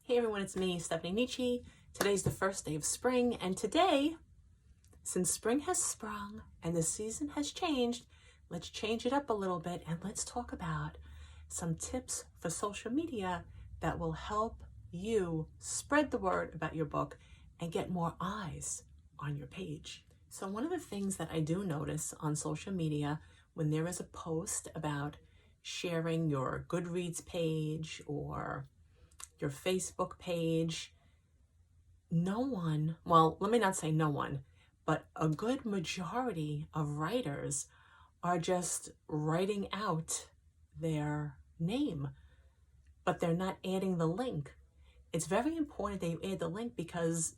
Hey everyone, it's me, Stephanie Nietzsche. Today's the first day of spring, and today, since spring has sprung and the season has changed, let's change it up a little bit and let's talk about some tips for social media that will help you spread the word about your book and get more eyes on your page. So one of the things that I do notice on social media when there is a post about sharing your Goodreads page or your Facebook page, no one, well, let me not say no one, but a good majority of writers are just writing out their name, but they're not adding the link. It's very important that you add the link because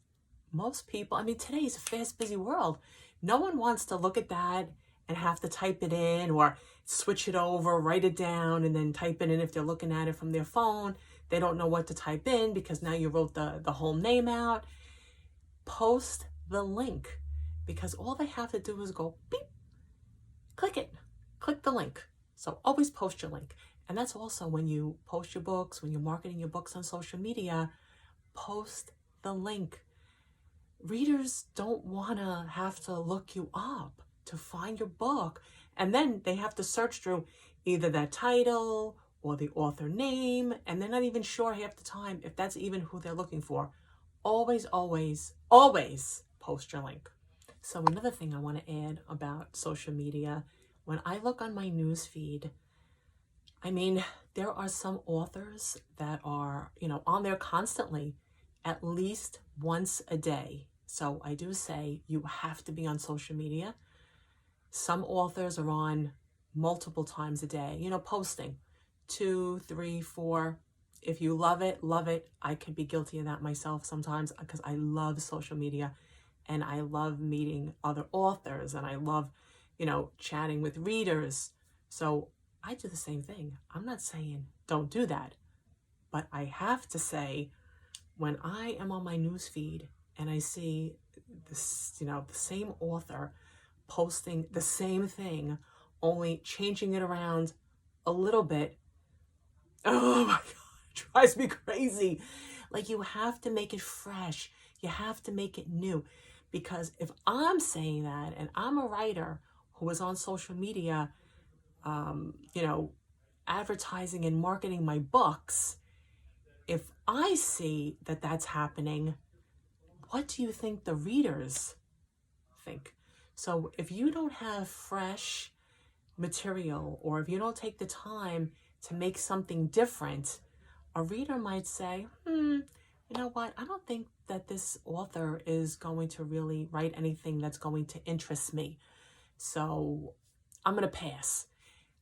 most people, today is a fast, busy world. No one wants to look at that and have to type it in or switch it over, write it down, and then type it in if they're looking at it from their phone. They don't know what to type in because now you wrote the whole name out. Post the link because all they have to do is go beep, click it, click the link. So always post your link. And that's also when you post your books, when you're marketing your books on social media, post the link. Readers don't want to have to look you up to find your book. And then they have to search through either that title or the author name, and they're not even sure half the time if that's even who they're looking for. Always, always, always post your link. So another thing I want to add about social media, when I look on my news feed, there are some authors that are, on there constantly, at least once a day. So I do say you have to be on social media. Some authors are on multiple times a day, posting 2, 3, 4. If you love it, love it. I could be guilty of that myself sometimes because I love social media and I love meeting other authors and I love, chatting with readers. So I do the same thing. I'm not saying don't do that, but I have to say when I am on my news feed and I see this, the same author posting the same thing, only changing it around a little bit, oh my God, it drives me crazy. Like, you have to make it fresh. You have to make it new. Because if I'm saying that and I'm a writer who is on social media, advertising and marketing my books, if I see that that's happening, what do you think the readers think? So if you don't have fresh material or if you don't take the time to make something different, a reader might say, you know what? I don't think that this author is going to really write anything that's going to interest me. So I'm going to pass.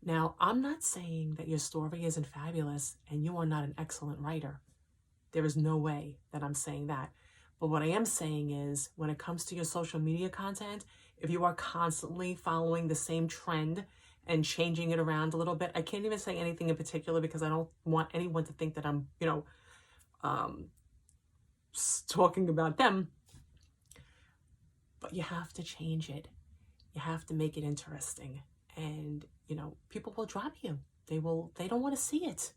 Now, I'm not saying that your story isn't fabulous and you are not an excellent writer. There is no way that I'm saying that. But what I am saying is when it comes to your social media content, if you are constantly following the same trend and changing it around a little bit, I can't even say anything in particular because I don't want anyone to think that I'm, talking about them. But you have to change it. You have to make it interesting. And, people will drop you. They don't want to see it.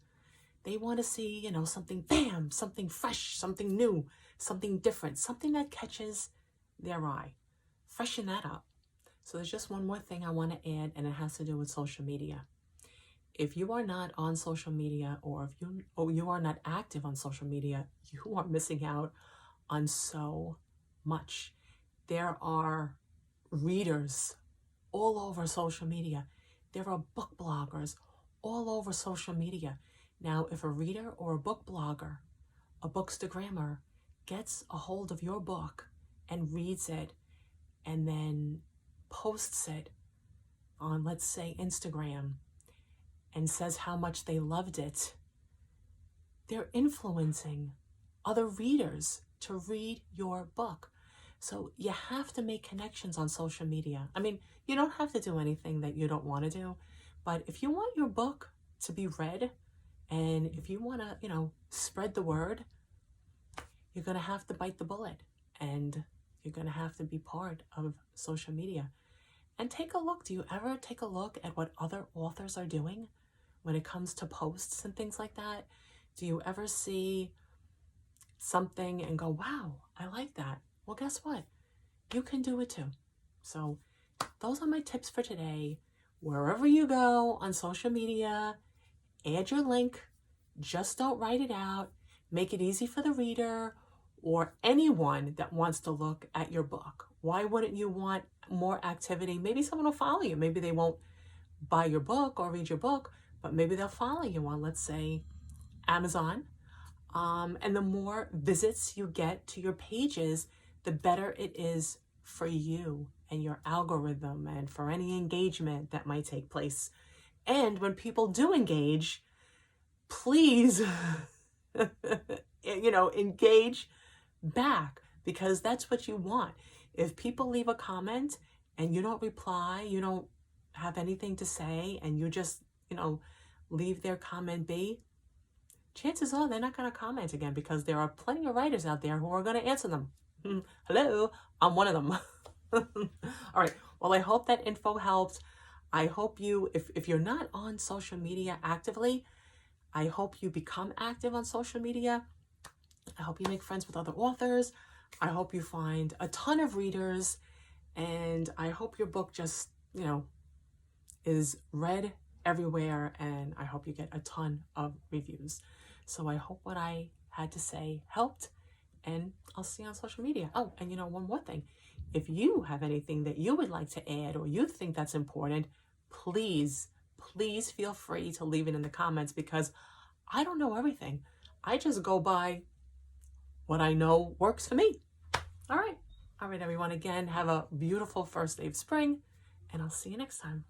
They want to see, something bam, something fresh, something new, something different, something that catches their eye. Freshen that up. So there's just one more thing I want to add, and it has to do with social media. If you are not on social media or if you are not active on social media, you are missing out on so much. There are readers all over social media. There are book bloggers all over social media. Now, if a reader or a book blogger, a bookstagrammer gets a hold of your book and reads it and then posts it on, let's say, Instagram and says how much they loved it, they're influencing other readers to read your book. So you have to make connections on social media. You don't have to do anything that you don't want to do, but if you want your book to be read and if you want to, spread the word, you're going to have to bite the bullet and you're going to have to be part of social media. And take a look. Do you ever take a look at what other authors are doing when it comes to posts and things like that? Do you ever see something and go, wow, I like that. Well, guess what? You can do it too. So those are my tips for today. Wherever you go on social media, add your link. Just don't write it out. Make it easy for the reader or anyone that wants to look at your book. Why wouldn't you want more activity? Maybe someone will follow you. Maybe they won't buy your book or read your book, but maybe they'll follow you on, let's say, Amazon. And the more visits you get to your pages, the better it is for you and your algorithm and for any engagement that might take place. And when people do engage, please, engage back, because that's what you want. If people leave a comment and you don't reply, you don't have anything to say, and you just, leave their comment be, chances are they're not going to comment again, because there are plenty of writers out there who are going to answer them. Hello, I'm one of them. All right. Well, I hope that info helped. I hope you, if you're not on social media actively, I hope you become active on social media. I hope you make friends with other authors. I hope you find a ton of readers. And I hope your book just, is read everywhere. And I hope you get a ton of reviews. So I hope what I had to say helped. And I'll see you on social media. Oh, and one more thing. If you have anything that you would like to add or you think that's important, please feel free to leave it in the comments, because I don't know everything. I just go by what I know works for me. All right, everyone. Again, have a beautiful first day of spring, and I'll see you next time.